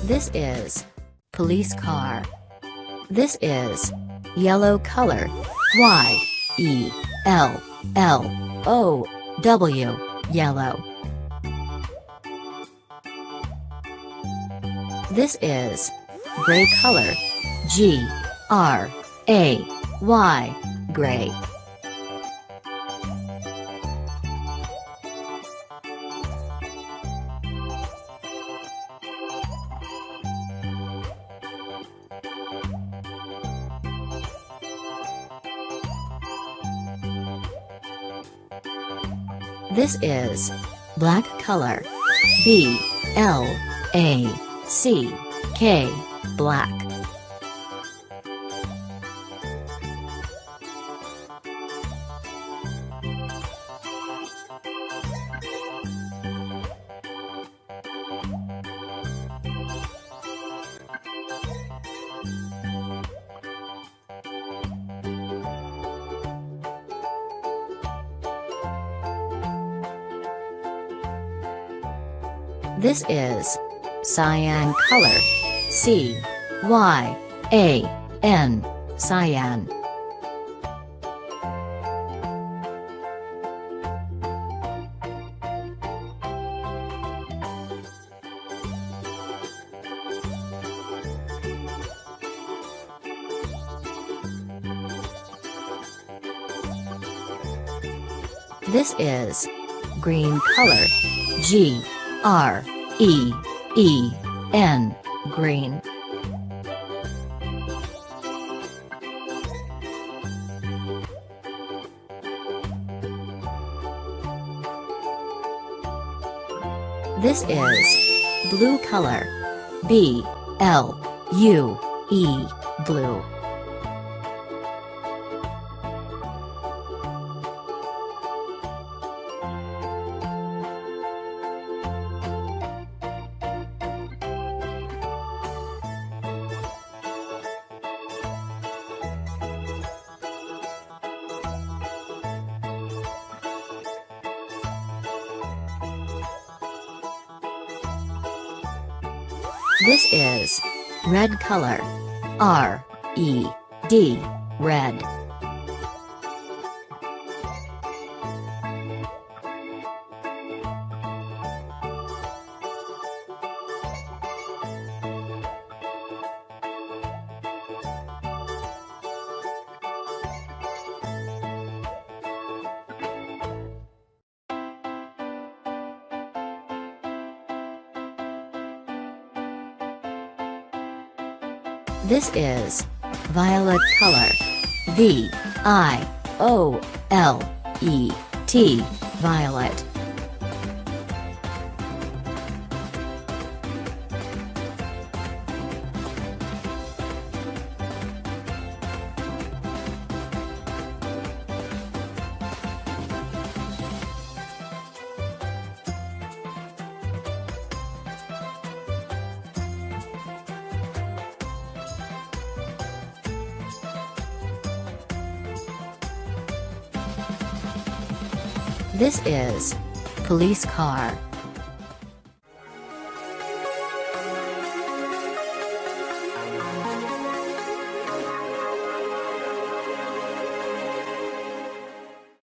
This is police car. This is yellow color. Y-E-L-L-O-W, yellow. This is gray color. G-R-A-Y, gray. This is black color. B-L-A-C-K, black. This is cyan color. C-Y-A-N, cyan. This is green color. G-R-E-E-N, green. This is blue color. B-L-U-E, blue. This is red color. R-E-D, red. This is violet color. V-I-O-L-E-T, violet. This is police car.